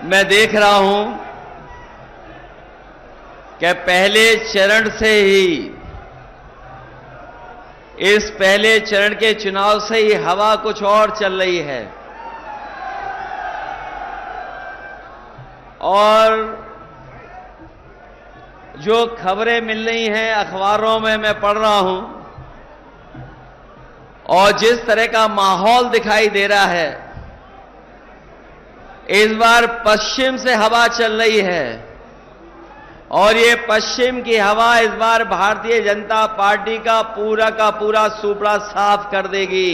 मैं देख रहा हूं कि पहले चरण से ही, इस पहले चरण के चुनाव से ही हवा कुछ और चल रही है। और जो खबरें मिल रही हैं अखबारों में मैं पढ़ रहा हूं, और जिस तरह का माहौल दिखाई दे रहा है, इस बार पश्चिम से हवा चल रही है और ये पश्चिम की हवा इस बार भारतीय जनता पार्टी का पूरा सुपड़ा साफ कर देगी।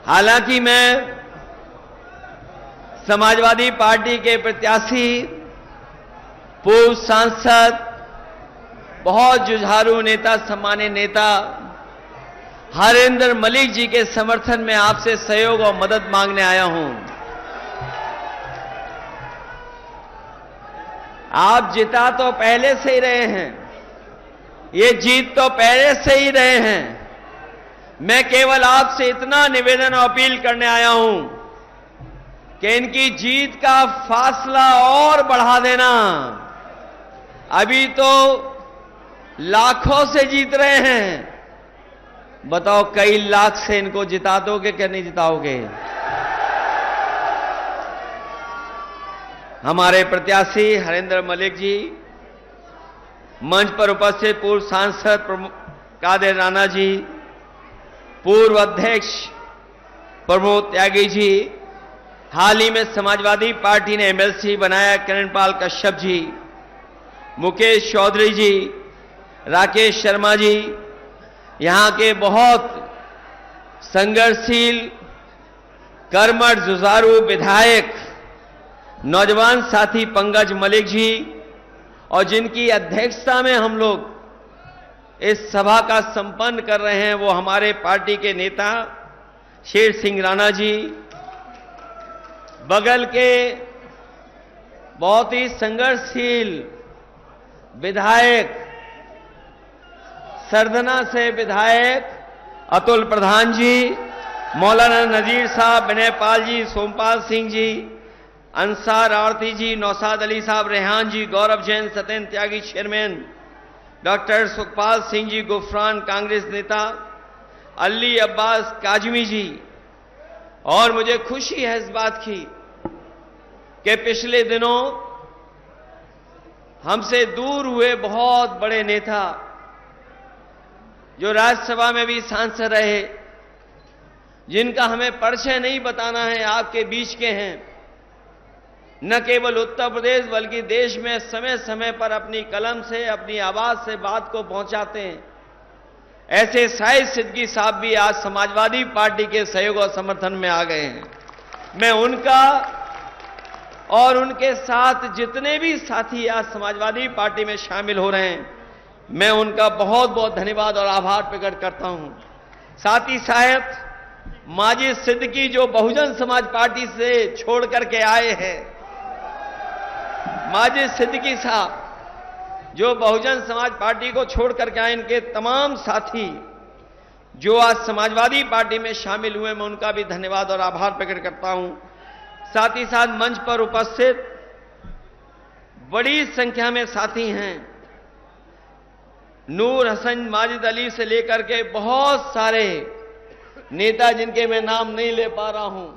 हालांकि मैं समाजवादी पार्टी के प्रत्याशी, पूर्व सांसद, बहुत जुझारू नेता, सम्मानित नेता हरेंद्र मलिक जी के समर्थन में आपसे सहयोग और मदद मांगने आया हूं। आप जिता तो पहले से ही रहे हैं, ये जीत तो पहले से ही रहे हैं। मैं केवल आपसे इतना निवेदन और अपील करने आया हूं कि इनकी जीत का फासला और बढ़ा देना। अभी तो लाखों से जीत रहे हैं, बताओ कई लाख से इनको जिता दोगे कि नहीं जिताओगे? हमारे प्रत्याशी हरेंद्र मलिक जी, मंच पर उपस्थित पूर्व सांसद कादिर राणा जी, पूर्व अध्यक्ष प्रमोद त्यागी जी, हाल ही में समाजवादी पार्टी ने एमएलसी बनाया किरणपाल कश्यप जी, मुकेश चौधरी जी, राकेश शर्मा जी, यहां के बहुत संघर्षशील, कर्मठ, जुझारू विधायक, नौजवान साथी पंकज मलिक जी, और जिनकी अध्यक्षता में हम लोग इस सभा का संपन्न कर रहे हैं, वो हमारे पार्टी के नेता शेर सिंह राणा जी, बगल के बहुत ही संघर्षशील विधायक, सरधना से विधायक अतुल प्रधान जी, मौलाना नजीर साहब, विनय पाल जी, सोमपाल सिंह जी, अंसार आरती जी, नौसाद अली साहब, रेहान जी, गौरव जैन, सत्येंद्र त्यागी चेयरमैन, डॉक्टर सुखपाल सिंह जी गुफरान कांग्रेस नेता, अली अब्बास काजमी जी। और मुझे खुशी है इस बात की कि पिछले दिनों हमसे दूर हुए बहुत बड़े नेता, जो राज्यसभा में भी सांसद रहे, जिनका हमें परिचय नहीं बताना है, आपके बीच के हैं, न केवल उत्तर प्रदेश बल्कि देश में समय समय पर अपनी कलम से, अपनी आवाज से बात को पहुंचाते हैं। ऐसे शाहिद सिद्दीकी साहब भी आज समाजवादी पार्टी के सहयोग और समर्थन में आ गए हैं। मैं उनका और उनके साथ जितने भी साथी आज समाजवादी पार्टी में शामिल हो रहे हैं, मैं उनका बहुत बहुत धन्यवाद और आभार प्रकट करता हूं। साथ ही साथ माजिद सिद्दीकी जो बहुजन समाज पार्टी से छोड़ करके आए हैं, माजिद सिद्दीकी साहब जो बहुजन समाज पार्टी को छोड़ करके आए, इनके तमाम साथी जो आज समाजवादी पार्टी में शामिल हुए, मैं उनका भी धन्यवाद और आभार प्रकट करता हूं। साथ ही साथ मंच पर उपस्थित बड़ी संख्या में साथी हैं, नूर हसन, माजिद अली से लेकर के बहुत सारे नेता जिनके मैं नाम नहीं ले पा रहा हूं,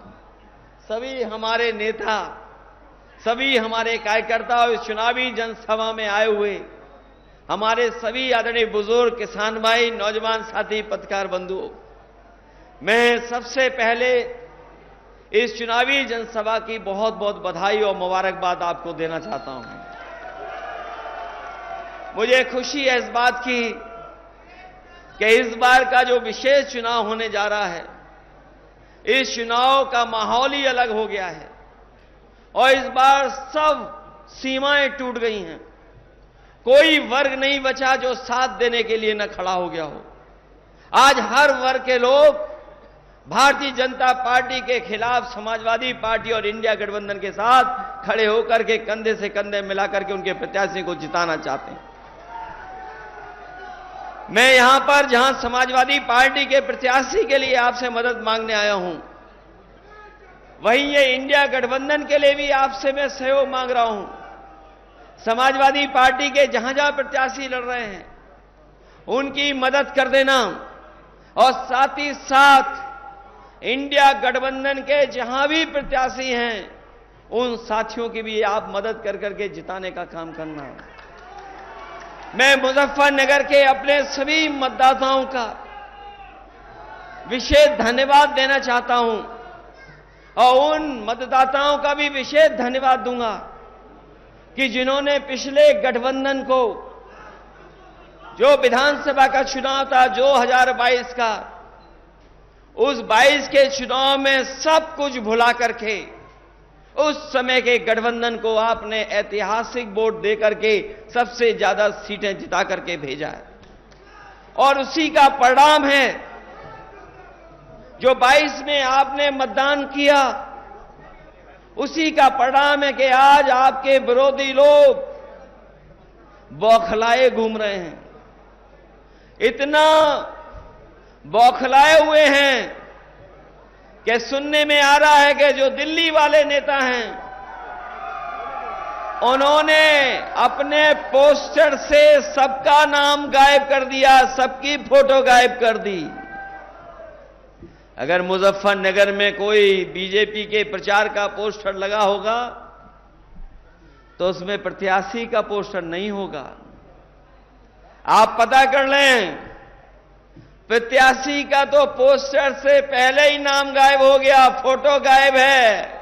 सभी हमारे नेता, सभी हमारे कार्यकर्ता और इस चुनावी जनसभा में आए हुए हमारे सभी आदरणीय बुजुर्ग, किसान भाई, नौजवान साथी, पत्रकार बंधुओं, मैं सबसे पहले इस चुनावी जनसभा की बहुत बहुत बधाई और मुबारकबाद आपको देना चाहता हूं। मुझे खुशी है इस बात की कि इस बार का जो विशेष चुनाव होने जा रहा है, इस चुनाव का माहौल ही अलग हो गया है और इस बार सब सीमाएं टूट गई हैं। कोई वर्ग नहीं बचा जो साथ देने के लिए न खड़ा हो गया हो। आज हर वर्ग के लोग भारतीय जनता पार्टी के खिलाफ समाजवादी पार्टी और इंडिया गठबंधन के साथ खड़े होकर के कंधे से कंधे मिलाकर के उनके प्रत्याशी को जिताना चाहते हैं। मैं यहां पर जहां समाजवादी पार्टी के प्रत्याशी के लिए आपसे मदद मांगने आया हूं, वहीं ये इंडिया गठबंधन के लिए भी आपसे मैं सहयोग मांग रहा हूं। समाजवादी पार्टी के जहां जहां प्रत्याशी लड़ रहे हैं उनकी मदद कर देना, और साथ ही साथ इंडिया गठबंधन के जहां भी प्रत्याशी हैं उन साथियों की भी आप मदद कर करके जिताने का काम करना। मैं मुजफ्फरनगर के अपने सभी मतदाताओं का विशेष धन्यवाद देना चाहता हूं, और उन मतदाताओं का भी विशेष धन्यवाद दूंगा कि जिन्होंने पिछले गठबंधन को, जो विधानसभा का चुनाव था 2022 का, उस 22 के चुनाव में सब कुछ भुला करके उस समय के गठबंधन को आपने ऐतिहासिक वोट देकर के सबसे ज्यादा सीटें जिता करके भेजा है। और उसी का परिणाम है जो 22 में आपने मतदान किया, उसी का परिणाम है कि आज आपके विरोधी लोग बौखलाए घूम रहे हैं। इतना बौखलाए हुए हैं कि सुनने में आ रहा है कि जो दिल्ली वाले नेता हैं उन्होंने अपने पोस्टर से सबका नाम गायब कर दिया, सबकी फोटो गायब कर दी। अगर मुजफ्फरनगर में कोई बीजेपी के प्रचार का पोस्टर लगा होगा तो उसमें प्रत्याशी का पोस्टर नहीं होगा। आप पता कर लें, प्रत्याशी का तो पोस्टर से पहले ही नाम गायब हो गया, फोटो गायब है,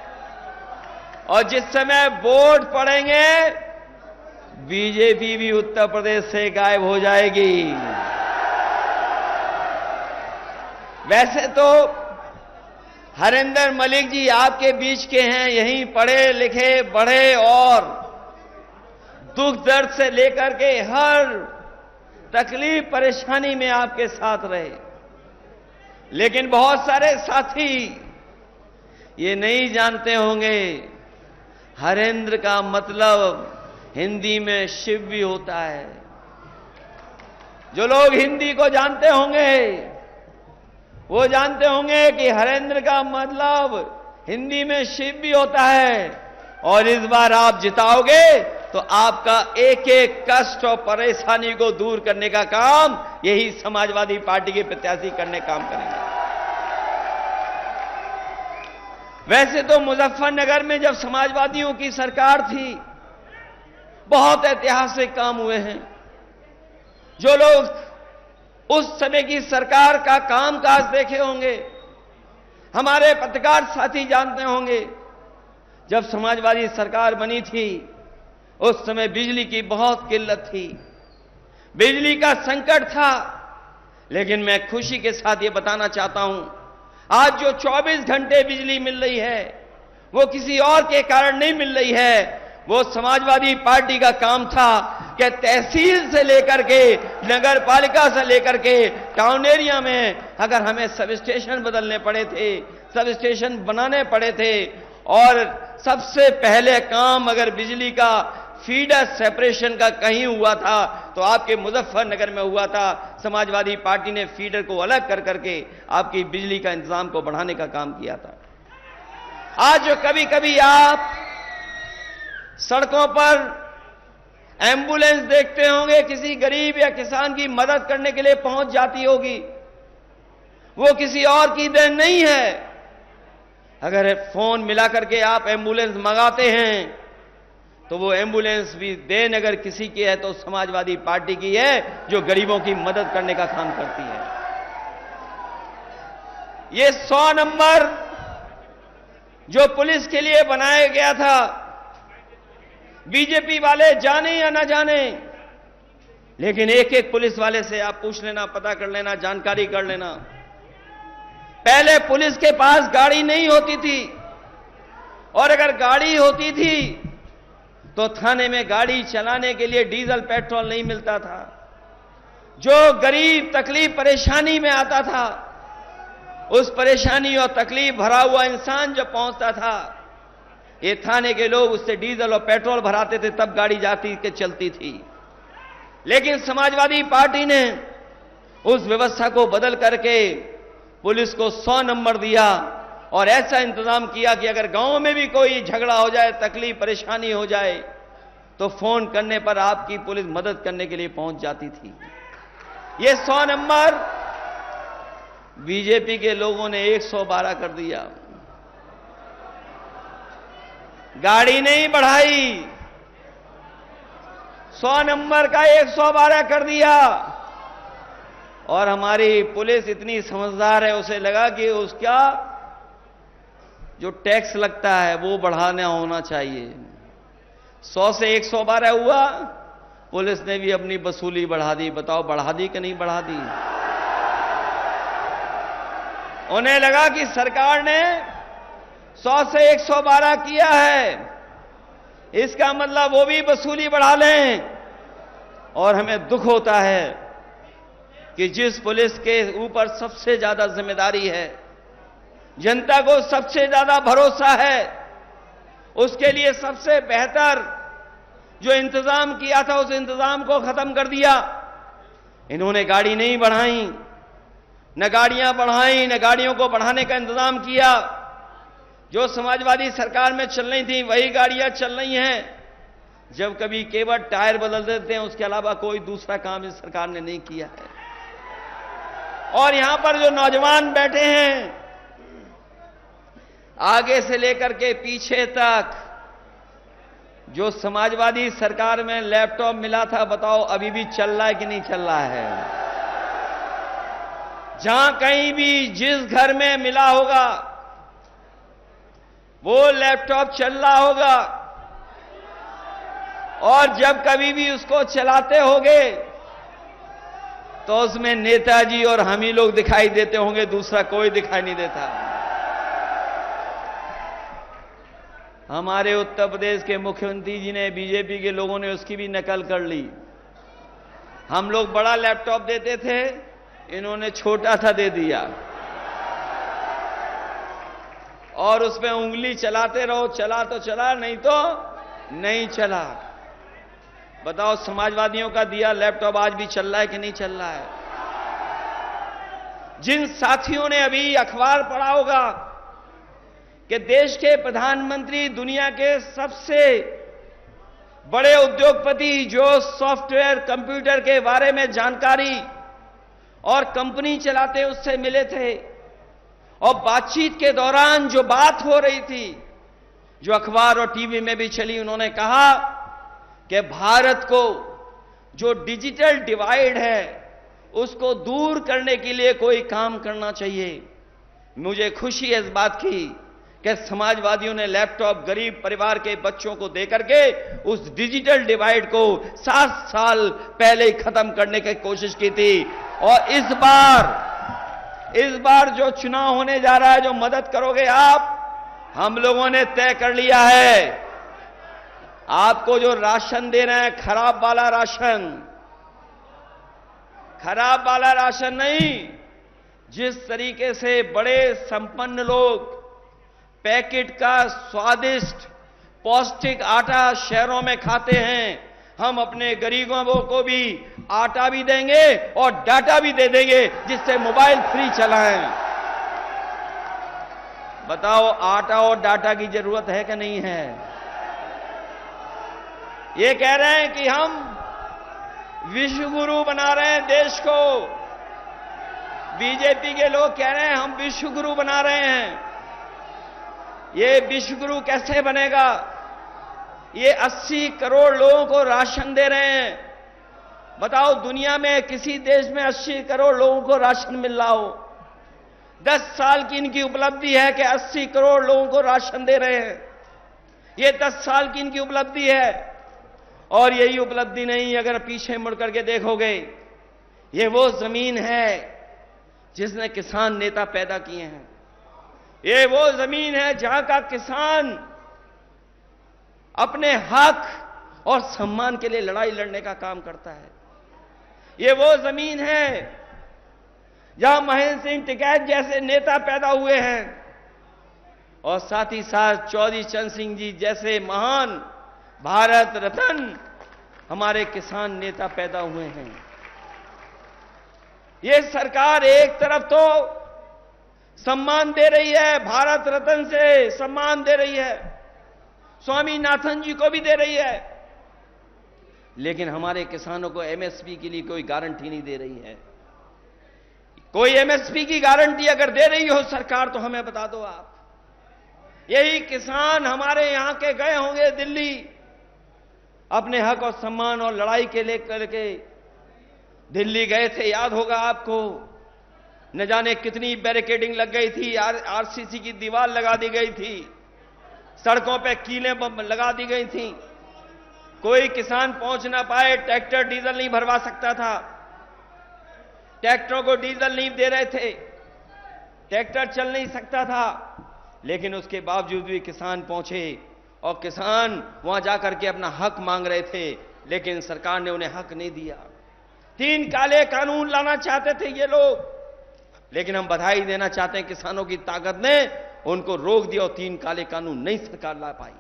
और जिस समय वोट पड़ेंगे बीजेपी भी उत्तर प्रदेश से गायब हो जाएगी। वैसे तो हरिंदर मलिक जी आपके बीच के हैं, यहीं पढ़े लिखे बड़े और दुख दर्द से लेकर के हर तकलीफ परेशानी में आपके साथ रहे। लेकिन बहुत सारे साथी ये नहीं जानते होंगे हरेंद्र का मतलब हिंदी में शिव भी होता है। जो लोग हिंदी को जानते होंगे वो जानते होंगे कि हरेंद्र का मतलब हिंदी में शिव भी होता है। और इस बार आप जिताओगे तो आपका एक एक कष्ट और परेशानी को दूर करने का काम यही समाजवादी पार्टी के प्रत्याशी करने काम करेंगे। वैसे तो मुजफ्फरनगर में जब समाजवादियों की सरकार थी बहुत ऐतिहासिक काम हुए हैं। जो लोग उस समय की सरकार का कामकाज देखे होंगे, हमारे पत्रकार साथी जानते होंगे, जब समाजवादी सरकार बनी थी उस समय बिजली की बहुत किल्लत थी, बिजली का संकट था। लेकिन मैं खुशी के साथ ये बताना चाहता हूं, आज जो 24 घंटे बिजली मिल रही है वो किसी और के कारण नहीं मिल रही है, वो समाजवादी पार्टी का काम था कि तहसील से लेकर के नगर पालिका से लेकर के टाउन एरिया में अगर हमें सब स्टेशन बदलने पड़े थे, सब स्टेशन बनाने पड़े थे, और सबसे पहले काम अगर बिजली का फीडर सेपरेशन का कहीं हुआ था तो आपके मुजफ्फरनगर में हुआ था। समाजवादी पार्टी ने फीडर को अलग कर करके आपकी बिजली का इंतजाम को बढ़ाने का काम किया था। आज जो कभी कभी आप सड़कों पर एम्बुलेंस देखते होंगे, किसी गरीब या किसान की मदद करने के लिए पहुंच जाती होगी, वो किसी और की देन नहीं है। अगर फोन मिला करके आप एम्बुलेंस मंगाते हैं तो वो एम्बुलेंस भी देन अगर किसी की है तो समाजवादी पार्टी की है, जो गरीबों की मदद करने का काम करती है। ये 100 नंबर जो पुलिस के लिए बनाया गया था, बीजेपी वाले जाने या ना जाने, लेकिन एक एक पुलिस वाले से आप पूछ लेना, पता कर लेना, जानकारी कर लेना। पहले पुलिस के पास गाड़ी नहीं होती थी, और अगर गाड़ी होती थी तो थाने में गाड़ी चलाने के लिए डीजल पेट्रोल नहीं मिलता था। जो गरीब तकलीफ परेशानी में आता था, उस परेशानी और तकलीफ भरा हुआ इंसान जब पहुंचता था, ये थाने के लोग उससे डीजल और पेट्रोल भराते थे, तब गाड़ी जाती के चलती थी। लेकिन समाजवादी पार्टी ने उस व्यवस्था को बदल करके पुलिस को 100 नंबर दिया, और ऐसा इंतजाम किया कि अगर गांव में भी कोई झगड़ा हो जाए, तकलीफ परेशानी हो जाए, तो फोन करने पर आपकी पुलिस मदद करने के लिए पहुंच जाती थी। ये 100 नंबर बीजेपी के लोगों ने 112 कर दिया। गाड़ी नहीं बढ़ाई, 100 नंबर का 112 कर दिया। और हमारी पुलिस इतनी समझदार है, उसे लगा कि उसका जो टैक्स लगता है वो बढ़ाना होना चाहिए। 100 से 112 हुआ, पुलिस ने भी अपनी वसूली बढ़ा दी। बताओ बढ़ा दी कि नहीं बढ़ा दी? उन्हें लगा कि सरकार ने 100 से 112 किया है, इसका मतलब वो भी वसूली बढ़ा लें। और हमें दुख होता है कि जिस पुलिस के ऊपर सबसे ज्यादा जिम्मेदारी है, जनता को सबसे ज्यादा भरोसा है, उसके लिए सबसे बेहतर जो इंतजाम किया था उस इंतजाम को खत्म कर दिया। इन्होंने गाड़ी नहीं बढ़ाई, न गाड़ियां बढ़ाई, न गाड़ियों को बढ़ाने का इंतजाम किया। जो समाजवादी सरकार में चल रही थी वही गाड़ियां चल रही हैं। जब कभी केवल टायर बदल देते हैं, उसके अलावा कोई दूसरा काम इस सरकार ने नहीं किया है। और यहां पर जो नौजवान बैठे हैं, आगे से लेकर के पीछे तक, जो समाजवादी सरकार में लैपटॉप मिला था, बताओ अभी भी चल रहा है कि नहीं चल रहा है? जहां कहीं भी जिस घर में मिला होगा वो लैपटॉप चल रहा होगा। और जब कभी भी उसको चलाते होंगे तो उसमें नेताजी और हम ही लोग दिखाई देते होंगे, दूसरा कोई दिखाई नहीं देता। हमारे उत्तर प्रदेश के मुख्यमंत्री जी ने, बीजेपी के लोगों ने उसकी भी नकल कर ली। हम लोग बड़ा लैपटॉप देते थे, इन्होंने छोटा सा दे दिया। और उसमें उंगली चलाते रहो, चला तो चला, नहीं तो नहीं चला। बताओ समाजवादियों का दिया लैपटॉप आज भी चल रहा है कि नहीं चल रहा है? जिन साथियों ने अभी अखबार पढ़ा होगा कि देश के प्रधानमंत्री दुनिया के सबसे बड़े उद्योगपति जो सॉफ्टवेयर कंप्यूटर के बारे में जानकारी और कंपनी चलाते उससे मिले थे, और बातचीत के दौरान जो बात हो रही थी, जो अखबार और टीवी में भी चली, उन्होंने कहा कि भारत को जो डिजिटल डिवाइड है उसको दूर करने के लिए कोई काम करना चाहिए। मुझे खुशी है इस बात की कि समाजवादियों ने लैपटॉप गरीब परिवार के बच्चों को देकर के उस डिजिटल डिवाइड को 7 साल पहले ही खत्म करने की कोशिश की थी। और इस बार जो चुनाव होने जा रहा है, जो मदद करोगे आप, हम लोगों ने तय कर लिया है। आपको जो राशन दे रहे हैं, खराब वाला राशन नहीं। जिस तरीके से बड़े संपन्न लोग पैकेट का स्वादिष्ट पौष्टिक आटा शहरों में खाते हैं, हम अपने गरीबों को भी आटा भी देंगे और डाटा भी दे देंगे, जिससे मोबाइल फ्री चलाएं। बताओ आटा और डाटा की जरूरत है कि नहीं है? ये कह रहे हैं कि हम विश्व गुरु बना रहे हैं देश को। बीजेपी के लोग कह रहे हैं हम विश्व गुरु बना रहे हैं। ये विश्व गुरु कैसे बनेगा? ये 80 करोड़ लोगों को राशन दे रहे हैं। बताओ दुनिया में किसी देश में 80 करोड़ लोगों को राशन मिल रहा हो? 10 साल की इनकी उपलब्धि है कि 80 करोड़ लोगों को राशन दे रहे हैं। ये 10 साल की इनकी उपलब्धि है। और यही उपलब्धि नहीं, अगर पीछे मुड़ करके देखोगे, ये वो जमीन है जिसने किसान नेता पैदा किए हैं। ये वो जमीन है जहां का किसान अपने हक और सम्मान के लिए लड़ाई लड़ने का काम करता है। ये वो जमीन है जहां महेंद्र सिंह टिकैत जैसे नेता पैदा हुए हैं, और साथ ही साथ चौधरी चरण सिंह जी जैसे महान भारत रत्न हमारे किसान नेता पैदा हुए हैं। ये सरकार एक तरफ तो सम्मान दे रही है, भारत रत्न से सम्मान दे रही है, स्वामीनाथन जी को भी दे रही है, लेकिन हमारे किसानों को एमएसपी के लिए कोई गारंटी नहीं दे रही है। कोई एमएसपी की गारंटी अगर दे रही हो सरकार तो हमें बता दो आप। यही किसान हमारे यहां के गए होंगे दिल्ली अपने हक और सम्मान और लड़ाई के लेकर के दिल्ली गए थे, याद होगा आपको। न जाने कितनी बैरिकेडिंग लग गई थी, आरसीसी की दीवार लगा दी गई थी, सड़कों पे कीलें लगा दी गई थी, कोई किसान पहुंच ना पाए, ट्रैक्टर डीजल नहीं भरवा सकता था, ट्रैक्टरों को डीजल नहीं दे रहे थे, ट्रैक्टर चल नहीं सकता था, लेकिन उसके बावजूद भी किसान पहुंचे और किसान वहां जाकर के अपना हक मांग रहे थे, लेकिन सरकार ने उन्हें हक नहीं दिया। 3 काले कानून लाना चाहते थे ये लोग, लेकिन हम बधाई देना चाहते हैं किसानों की ताकत ने उनको रोक दिया और 3 काले कानून नहीं सरकार ला पाई।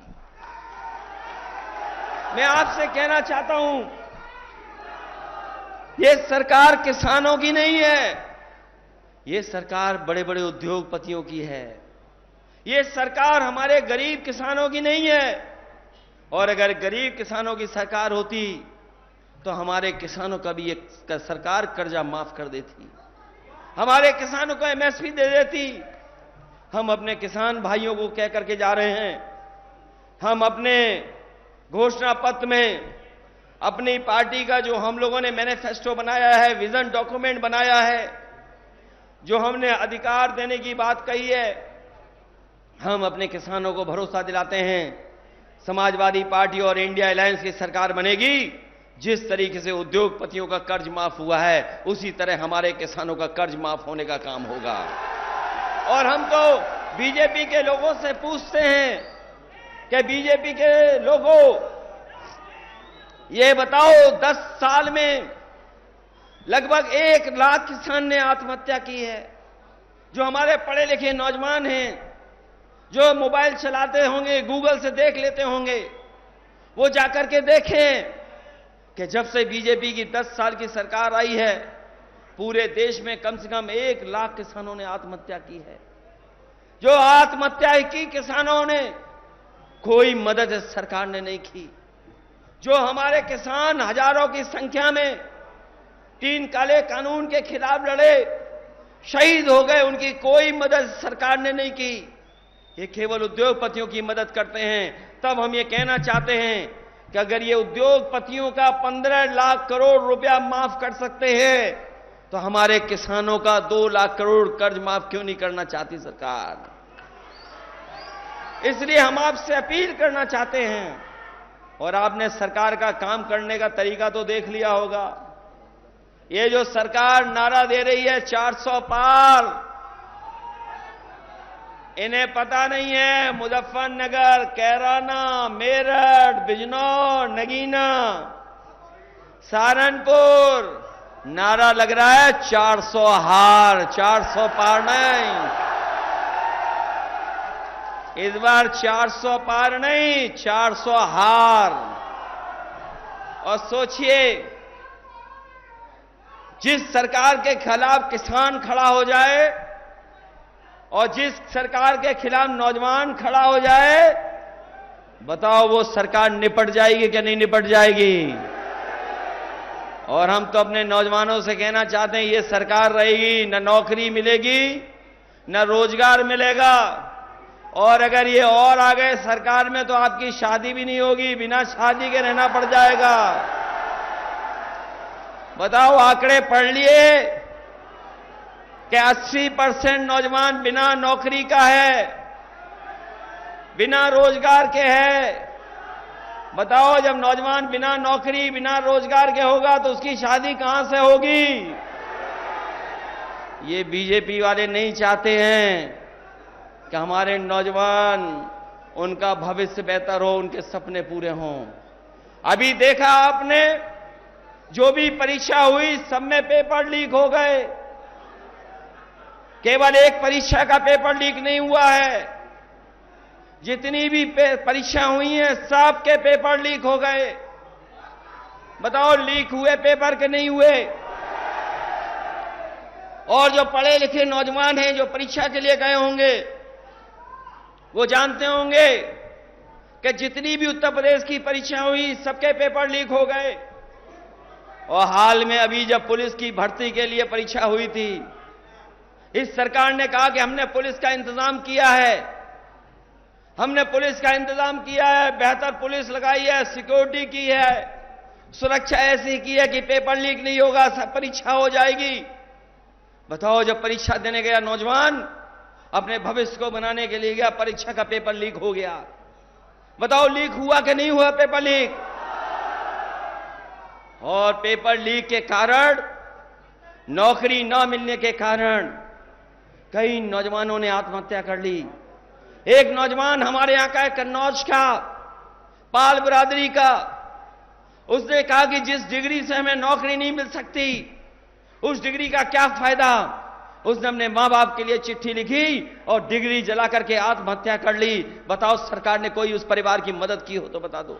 मैं आपसे कहना चाहता हूं, यह सरकार किसानों की नहीं है, यह सरकार बड़े बड़े उद्योगपतियों की है, यह सरकार हमारे गरीब किसानों की नहीं है। और अगर गरीब किसानों की सरकार होती तो हमारे किसानों का भी एक सरकार कर्जा माफ कर देती, हमारे किसानों को एमएसपी दे देती। हम अपने किसान भाइयों को कह करके जा रहे हैं, हम अपने घोषणा पत्र में अपनी पार्टी का जो हम लोगों ने मैनिफेस्टो बनाया है, विजन डॉक्यूमेंट बनाया है, जो हमने अधिकार देने की बात कही है, हम अपने किसानों को भरोसा दिलाते हैं समाजवादी पार्टी और इंडिया अलायंस की सरकार बनेगी। जिस तरीके से उद्योगपतियों का कर्ज माफ हुआ है उसी तरह हमारे किसानों का कर्ज माफ होने का काम होगा। और हम तो बीजेपी के लोगों से पूछते हैं कि बीजेपी के लोगों ये बताओ, 10 साल में लगभग 1 लाख किसान ने आत्महत्या की है। जो हमारे पढ़े लिखे नौजवान हैं, जो मोबाइल चलाते होंगे, गूगल से देख लेते होंगे, वो जाकर के देखें कि जब से बीजेपी की 10 साल की सरकार आई है पूरे देश में कम से कम 1 लाख किसानों ने आत्महत्या की है। जो आत्महत्या की किसानों ने कोई मदद सरकार ने नहीं की। जो हमारे किसान हजारों की संख्या में 3 काले कानून के खिलाफ लड़े, शहीद हो गए, उनकी कोई मदद सरकार ने नहीं की। ये केवल उद्योगपतियों की मदद करते हैं। तब हम ये कहना चाहते हैं कि अगर ये उद्योगपतियों का 15 लाख करोड़ रुपया माफ कर सकते हैं तो हमारे किसानों का 2 लाख करोड़ कर्ज माफ क्यों नहीं करना चाहती सरकार। इसलिए हम आपसे अपील करना चाहते हैं, और आपने सरकार का काम करने का तरीका तो देख लिया होगा। ये जो सरकार नारा दे रही है 400 पार, इन्हें पता नहीं है मुजफ्फरनगर, कैराना, मेरठ, बिजनौर, नगीना, सहारनपुर नारा लग रहा है 400 हार, 400 पार नहीं। इस बार 400 पार नहीं, 400 हार। और सोचिए, जिस सरकार के खिलाफ किसान खड़ा हो जाए और जिस सरकार के खिलाफ नौजवान खड़ा हो जाए, बताओ वो सरकार निपट जाएगी कि नहीं निपट जाएगी। और हम तो अपने नौजवानों से कहना चाहते हैं, ये सरकार रहेगी न नौकरी मिलेगी न रोजगार मिलेगा, और अगर ये और आ गए सरकार में तो आपकी शादी भी नहीं होगी, बिना शादी के रहना पड़ जाएगा। बताओ, आंकड़े पढ़ लिए कि 80% नौजवान बिना नौकरी का है, बिना रोजगार के है। बताओ, जब नौजवान बिना नौकरी बिना रोजगार के होगा तो उसकी शादी कहां से होगी। ये बीजेपी वाले नहीं चाहते हैं कि हमारे नौजवान, उनका भविष्य बेहतर हो, उनके सपने पूरे हों। अभी देखा आपने, जो भी परीक्षा हुई सब में पेपर लीक हो गए। केवल एक परीक्षा का पेपर लीक नहीं हुआ है, जितनी भी परीक्षा हुई हैं सबके पेपर लीक हो गए। बताओ, लीक हुए पेपर के नहीं हुए। और जो पढ़े लिखे नौजवान हैं जो परीक्षा के लिए गए होंगे वो जानते होंगे कि जितनी भी उत्तर प्रदेश की परीक्षा हुई सबके पेपर लीक हो गए। और हाल में अभी जब पुलिस की भर्ती के लिए परीक्षा हुई थी, इस सरकार ने कहा कि हमने पुलिस का इंतजाम किया है, हमने पुलिस का इंतजाम किया है, बेहतर पुलिस लगाई है, सिक्योरिटी की है, सुरक्षा ऐसी की है कि पेपर लीक नहीं होगा, सब परीक्षा हो जाएगी। बताओ, जब परीक्षा देने गया नौजवान अपने भविष्य को बनाने के लिए गया, परीक्षा का पेपर लीक हो गया। बताओ, लीक हुआ कि नहीं हुआ पेपर लीक? और पेपर लीक के कारण, नौकरी न मिलने के कारण कई नौजवानों ने आत्महत्या कर ली। एक नौजवान हमारे यहां का है, कन्नौज का, पाल बिरादरी का, उसने कहा कि जिस डिग्री से हमें नौकरी नहीं मिल सकती उस डिग्री का क्या फायदा। उसने अपने मां बाप के लिए चिट्ठी लिखी और डिग्री जला करके आत्महत्या कर ली। बताओ, सरकार ने कोई उस परिवार की मदद की हो तो बता दो।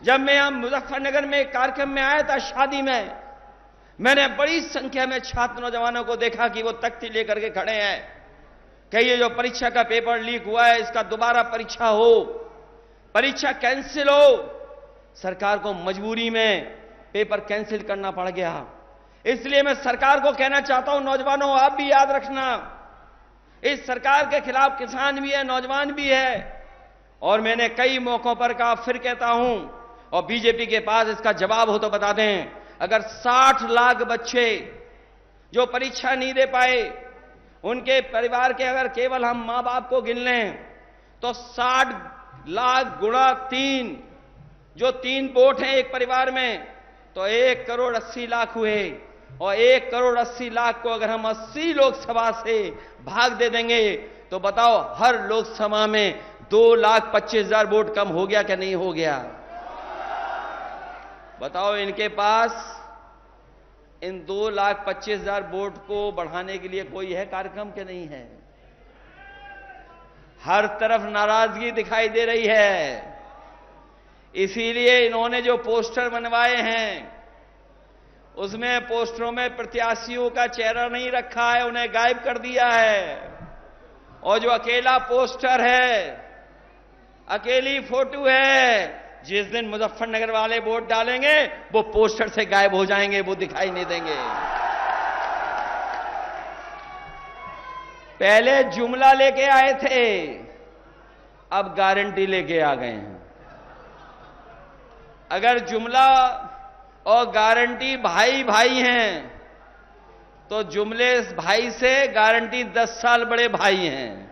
जब मैं यहां मुजफ्फरनगर में एक कार्यक्रम में आया था, शादी में, मैंने बड़ी संख्या में छात्र नौजवानों को देखा कि वो तख्ती लेकर के खड़े हैं कि ये जो परीक्षा का पेपर लीक हुआ है इसका दोबारा परीक्षा हो, परीक्षा कैंसिल हो। सरकार को मजबूरी में पेपर कैंसिल करना पड़ गया। इसलिए मैं सरकार को कहना चाहता हूं, नौजवानों, आप भी याद रखना, इस सरकार के खिलाफ किसान भी है, नौजवान भी है। और मैंने कई मौकों पर कहा, फिर कहता हूं, और बीजेपी के पास इसका जवाब हो तो बता दें, अगर 60 लाख बच्चे जो परीक्षा नहीं दे पाए, उनके परिवार के अगर केवल हम मां बाप को गिन लें तो 60 लाख गुणा 3, जो 3 वोट हैं एक परिवार में, तो 1 करोड़ 80 लाख हुए। और 1 करोड़ 80 लाख को अगर हम 80 लोकसभा से भाग दे देंगे तो बताओ, हर लोकसभा में 2,25,000 वोट कम हो गया क्या नहीं हो गया? बताओ, इनके पास इन 2,25,000 वोट को बढ़ाने के लिए कोई है कार्यक्रम के नहीं है? हर तरफ नाराजगी दिखाई दे रही है। इसीलिए इन्होंने जो पोस्टर बनवाए हैं उसमें पोस्टरों में प्रत्याशियों का चेहरा नहीं रखा है, उन्हें गायब कर दिया है। और जो अकेला पोस्टर है, अकेली फोटो है, जिस दिन मुजफ्फरनगर वाले वोट डालेंगे वो पोस्टर से गायब हो जाएंगे, वो दिखाई नहीं देंगे। पहले जुमला लेके आए थे, अब गारंटी लेके आ गए हैं। अगर जुमला और गारंटी भाई भाई हैं तो जुमले भाई से गारंटी 10 साल बड़े भाई हैं।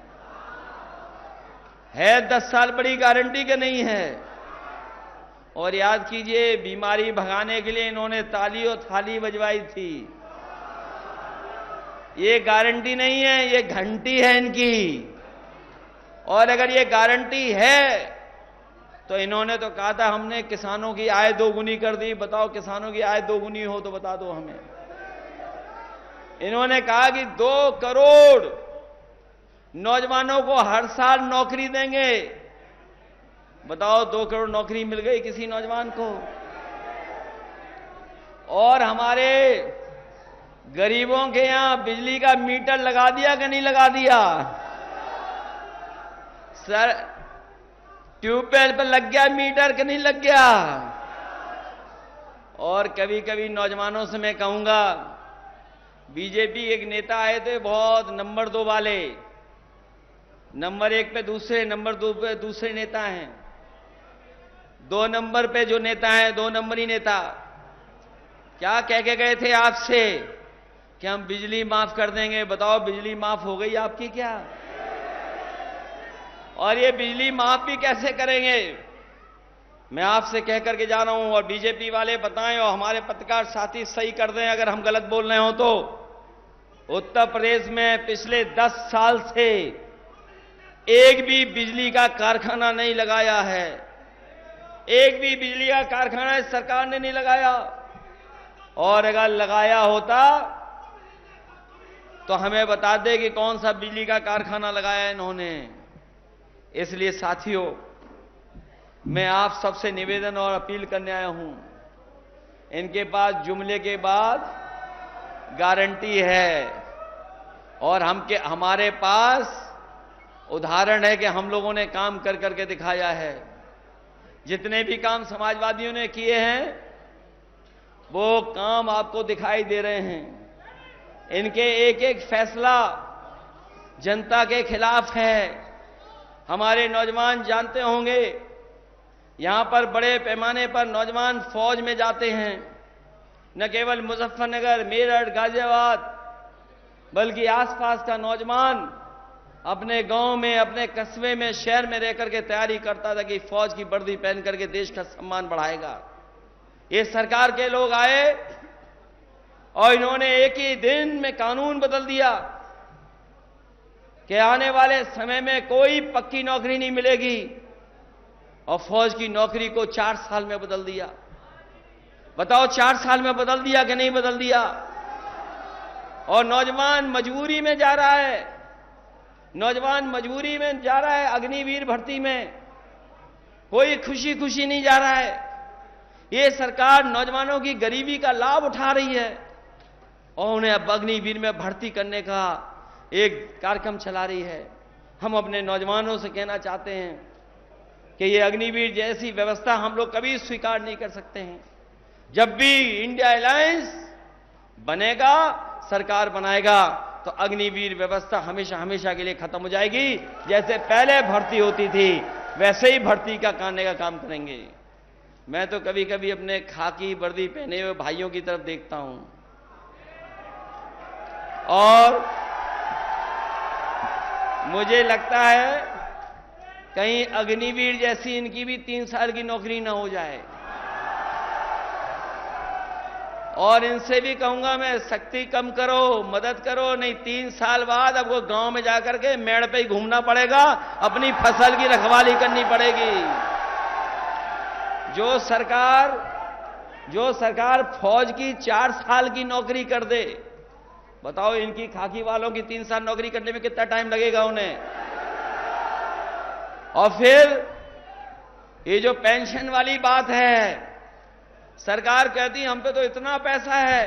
है 10 साल बड़ी गारंटी के नहीं है? और याद कीजिए, बीमारी भगाने के लिए इन्होंने ताली और थाली बजवाई थी। ये गारंटी नहीं है, ये घंटी है इनकी। और अगर ये गारंटी है तो इन्होंने तो कहा था हमने किसानों की आय दोगुनी कर दी। बताओ, किसानों की आय दोगुनी हो तो बता दो हमें। इन्होंने कहा कि 2 करोड़ नौजवानों को हर साल नौकरी देंगे। बताओ, 2 करोड़ नौकरी मिल गई किसी नौजवान को? और हमारे गरीबों के यहां बिजली का मीटर लगा दिया कि नहीं लगा दिया? सर, ट्यूबवेल पर लग गया मीटर कि नहीं लग गया? और कभी कभी नौजवानों से मैं कहूंगा, बीजेपी एक नेता आए थे बहुत नंबर 2 वाले, नंबर 1 पे दूसरे, नंबर 2 पे दूसरे नेता हैं। 2 नंबर पे जो नेता हैं, 2 नंबरी नेता, क्या कह के गए थे आपसे कि हम बिजली माफ कर देंगे। बताओ, बिजली माफ हो गई आपकी क्या? और ये बिजली माफ भी कैसे करेंगे? मैं आपसे कह करके जा रहा हूं, और बीजेपी वाले बताएं और हमारे पत्रकार साथी सही कर दें अगर हम गलत बोल रहे हो तो। उत्तर प्रदेश में पिछले 10 साल से एक भी बिजली का कारखाना नहीं लगाया है। एक भी बिजली का कारखाना इस सरकार ने नहीं लगाया। और अगर लगाया होता तो हमें बता दे कि कौन सा बिजली का कारखाना लगाया इन्होंने। इसलिए साथियों, मैं आप सबसे निवेदन और अपील करने आया हूं, इनके पास जुमले के बाद गारंटी है। और हमारे पास उदाहरण है कि हम लोगों ने काम कर करके दिखाया है। जितने भी काम समाजवादियों ने किए हैं वो काम आपको दिखाई दे रहे हैं। इनके एक एक फैसला जनता के खिलाफ है। हमारे नौजवान जानते होंगे, यहां पर बड़े पैमाने पर नौजवान फौज में जाते हैं। न केवल मुजफ्फरनगर, मेरठ, गाजियाबाद, बल्कि आसपास का नौजवान अपने गांव में, अपने कस्बे में, शहर में रहकर के तैयारी करता था कि फौज की वर्दी पहन करके देश का सम्मान बढ़ाएगा। ये सरकार के लोग आए और इन्होंने एक ही दिन में कानून बदल दिया कि आने वाले समय में कोई पक्की नौकरी नहीं मिलेगी, और फौज की नौकरी को 4 साल में बदल दिया। बताओ 4 साल में बदल दिया कि नहीं बदल दिया? और नौजवान मजबूरी में जा रहा है, नौजवान मजबूरी में जा रहा है अग्निवीर भर्ती में, कोई खुशी खुशी नहीं जा रहा है। ये सरकार नौजवानों की गरीबी का लाभ उठा रही है और उन्हें अब अग्निवीर में भर्ती करने का एक कार्यक्रम चला रही है। हम अपने नौजवानों से कहना चाहते हैं कि ये अग्निवीर जैसी व्यवस्था हम लोग कभी स्वीकार नहीं कर सकते हैं। जब भी इंडिया अलायंस बनेगा, सरकार बनाएगा, तो अग्निवीर व्यवस्था हमेशा हमेशा के लिए खत्म हो जाएगी। जैसे पहले भर्ती होती थी वैसे ही भर्ती करने का काम करेंगे। मैं तो कभी कभी अपने खाकी वर्दी पहने हुए भाइयों की तरफ देखता हूं और मुझे लगता है कहीं अग्निवीर जैसी इनकी भी 3 साल की नौकरी ना हो जाए। और इनसे भी कहूंगा मैं, सख्ती कम करो, मदद करो, नहीं 3 साल बाद अब वो गांव में जाकर के मेड़ पे ही घूमना पड़ेगा, अपनी फसल की रखवाली करनी पड़ेगी। जो सरकार फौज की 4 साल की नौकरी कर दे, बताओ इनकी खाकी वालों की 3 साल नौकरी करने में कितना टाइम लगेगा उन्हें। और फिर ये जो पेंशन वाली बात है, सरकार कहती है हम पे तो इतना पैसा है,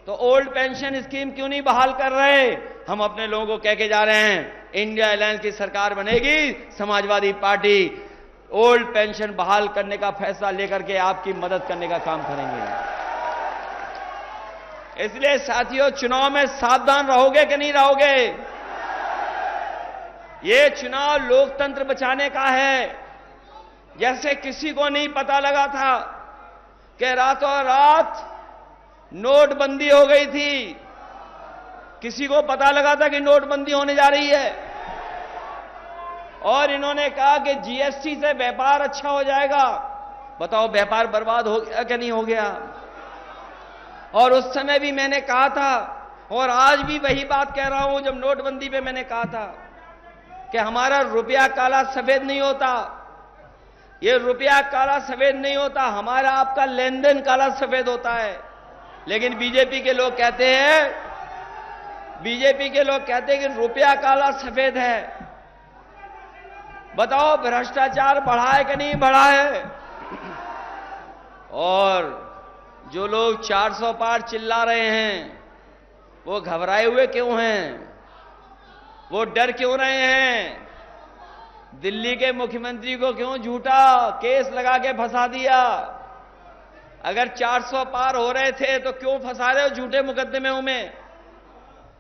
तो ओल्ड पेंशन स्कीम क्यों नहीं बहाल कर रहे? हम अपने लोगों को कह के जा रहे हैं, इंडिया अलायंस की सरकार बनेगी, समाजवादी पार्टी ओल्ड पेंशन बहाल करने का फैसला लेकर के आपकी मदद करने का काम करेंगे। इसलिए साथियों, चुनाव में सावधान रहोगे कि नहीं रहोगे? ये चुनाव लोकतंत्र बचाने का है। जैसे किसी को नहीं पता लगा था कि रातों रात नोटबंदी हो गई थी, किसी को पता लगा था कि नोटबंदी होने जा रही है, और इन्होंने कहा कि जीएसटी से व्यापार अच्छा हो जाएगा। बताओ व्यापार बर्बाद हो गया कि नहीं हो गया? और उस समय भी मैंने कहा था, और आज भी वही बात कह रहा हूं, जब नोटबंदी पे मैंने कहा था कि हमारा रुपया काला सफेद नहीं होता। ये रुपया काला सफेद नहीं होता, हमारा आपका लेन देन काला सफेद होता है। लेकिन बीजेपी के लोग कहते हैं कि रुपया काला सफेद है। बताओ भ्रष्टाचार बढ़ा है कि नहीं बढ़ा है? और जो लोग 400 पार चिल्ला रहे हैं, वो घबराए हुए क्यों हैं? वो डर क्यों रहे हैं? दिल्ली के मुख्यमंत्री को क्यों झूठा केस लगा के फंसा दिया? अगर 400 पार हो रहे थे तो क्यों फंसा रहे हो झूठे मुकदमे में?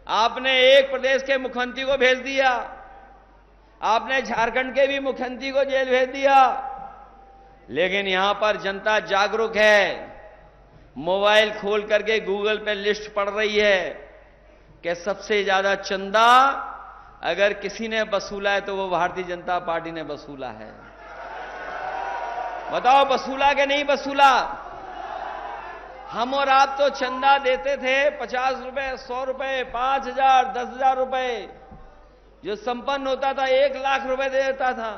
आपने एक प्रदेश के मुख्यमंत्री को भेज दिया, आपने झारखंड के भी मुख्यमंत्री को जेल भेज दिया। लेकिन यहां पर जनता जागरूक है, मोबाइल खोल करके गूगल पे लिस्ट पढ़ रही है कि सबसे ज्यादा चंदा अगर किसी ने वसूला है तो वो भारतीय जनता पार्टी ने वसूला है। बताओ वसूला कि नहीं वसूला? हम और आप तो चंदा देते थे 50 रुपए, 100 रुपए, 5,000, 10,000 रुपए। जो संपन्न होता था 1 लाख रुपए दे देता था।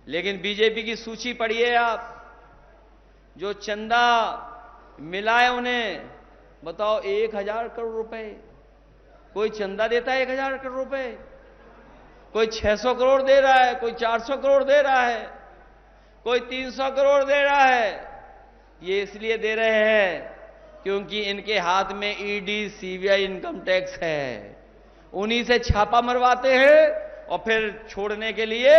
लेकिन बीजेपी की सूची पढ़िए आप, जो चंदा मिला है उन्हें, बताओ 1,000 करोड़ रुपए। कोई चंदा देता है 1,000 करोड़ रुपए, कोई 600 करोड़ दे रहा है, कोई 400 करोड़ दे रहा है, कोई 300 करोड़ दे रहा है। ये इसलिए दे रहे हैं क्योंकि इनके हाथ में ईडी, सीबीआई, इनकम टैक्स है। उन्हीं से छापा मरवाते हैं और फिर छोड़ने के लिए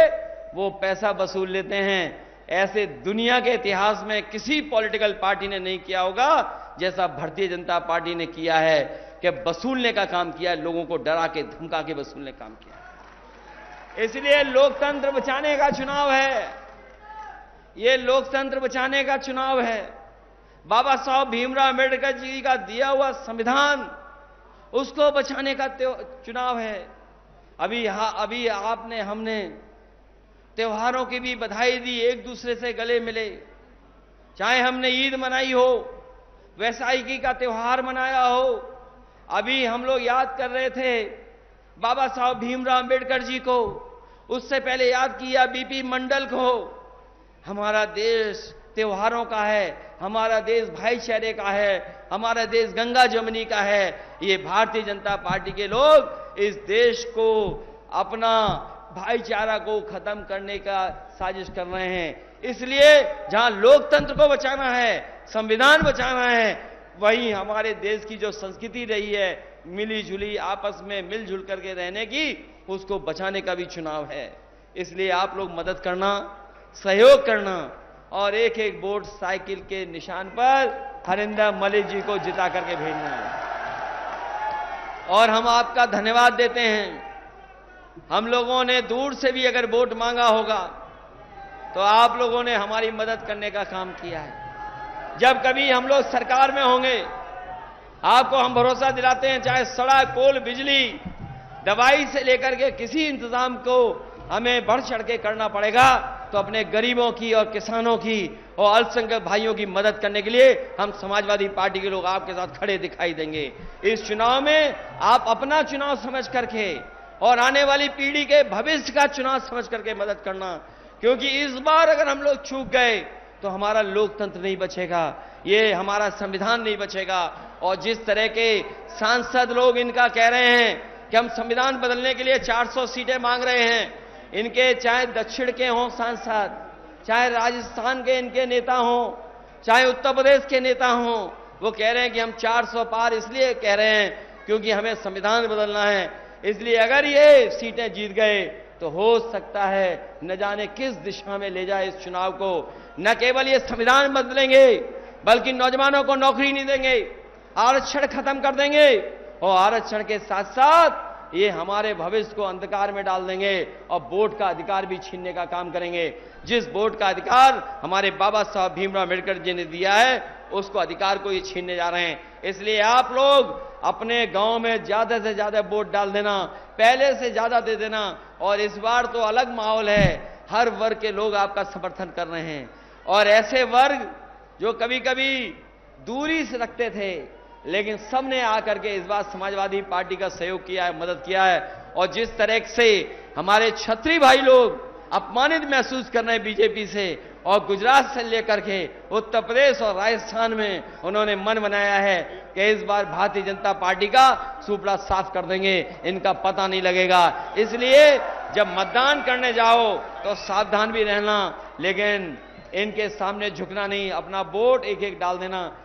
वो पैसा वसूल लेते हैं। ऐसे दुनिया के इतिहास में किसी पॉलिटिकल पार्टी ने नहीं किया होगा जैसा भारतीय जनता पार्टी ने किया है कि वसूलने का काम किया है, लोगों को डरा के धमका के वसूलने का काम किया है। इसलिए लोकतंत्र बचाने का चुनाव है, ये लोकतंत्र बचाने का चुनाव है। बाबा साहब भीमराव अम्बेडकर जी का दिया हुआ संविधान, उसको बचाने का चुनाव है। अभी हमने त्योहारों की भी बधाई दी, एक दूसरे से गले मिले, चाहे हमने ईद मनाई हो, वैसाखी का त्योहार मनाया हो। अभी हम लोग याद कर रहे थे बाबा साहब भीमराव अम्बेडकर जी को, उससे पहले याद किया बीपी मंडल को। हमारा देश त्योहारों का है, हमारा देश भाईचारे का है, हमारा देश गंगा जमुनी का है। ये भारतीय जनता पार्टी के लोग इस देश को, अपना भाईचारा को खत्म करने का साजिश कर रहे हैं। इसलिए जहां लोकतंत्र को बचाना है, संविधान बचाना है, वहीं हमारे देश की जो संस्कृति रही है मिली जुली, आपस में मिलजुल करके रहने की, उसको बचाने का भी चुनाव है। इसलिए आप लोग मदद करना, सहयोग करना और एक एक वोट साइकिल के निशान पर हरिंदर मलिक जी को जिता करके भेजना है। और हम आपका धन्यवाद देते हैं। हम लोगों ने दूर से भी अगर वोट मांगा होगा तो आप लोगों ने हमारी मदद करने का काम किया है। जब कभी हम लोग सरकार में होंगे, आपको हम भरोसा दिलाते हैं, चाहे सड़क, पुल, बिजली, दवाई से लेकर के किसी इंतजाम को हमें बढ़ चढ़ के करना पड़ेगा तो अपने गरीबों की और किसानों की और अल्पसंख्यक भाइयों की मदद करने के लिए हम समाजवादी पार्टी के लोग आपके साथ खड़े दिखाई देंगे। इस चुनाव में आप अपना चुनाव समझ करके और आने वाली पीढ़ी के भविष्य का चुनाव समझ करके मदद करना, क्योंकि इस बार अगर हम लोग चूक गए तो हमारा लोकतंत्र नहीं बचेगा, ये हमारा संविधान नहीं बचेगा। और जिस तरह के सांसद लोग इनका कह रहे हैं कि हम संविधान बदलने के लिए 400 सीटें मांग रहे हैं, इनके चाहे दक्षिण के हों सांसद, चाहे राजस्थान के इनके नेता हों, चाहे उत्तर प्रदेश के नेता हों, वो कह रहे हैं कि हम 400 पार इसलिए कह रहे हैं क्योंकि हमें संविधान बदलना है। इसलिए अगर ये सीटें जीत गए तो हो सकता है न जाने किस दिशा में ले जाए इस चुनाव को। न केवल ये संविधान बदलेंगे बल्कि नौजवानों को नौकरी नहीं देंगे, आरक्षण खत्म कर देंगे और आरक्षण के साथ साथ ये हमारे भविष्य को अंधकार में डाल देंगे और वोट का अधिकार भी छीनने का काम करेंगे। जिस वोट का अधिकार हमारे बाबा साहब भीमराव अम्बेडकर जी ने दिया है, उसको अधिकार को ये छीनने जा रहे हैं। इसलिए आप लोग अपने गांव में ज्यादा से ज्यादा वोट डाल देना, पहले से ज्यादा दे देना। और इस बार तो अलग माहौल है, हर वर्ग के लोग आपका समर्थन कर रहे हैं। और ऐसे वर्ग जो कभी कभी दूरी से रखते थे, लेकिन सबने आकर के इस बार समाजवादी पार्टी का सहयोग किया है, मदद किया है। और जिस तरह से हमारे क्षत्रिय भाई लोग अपमानित महसूस कर रहे हैं बीजेपी से, और गुजरात से लेकर के उत्तर प्रदेश और राजस्थान में उन्होंने मन बनाया है कि इस बार भारतीय जनता पार्टी का सुपड़ा साफ कर देंगे, इनका पता नहीं लगेगा। इसलिए जब मतदान करने जाओ तो सावधान भी रहना, लेकिन इनके सामने झुकना नहीं, अपना वोट एक एक डाल देना।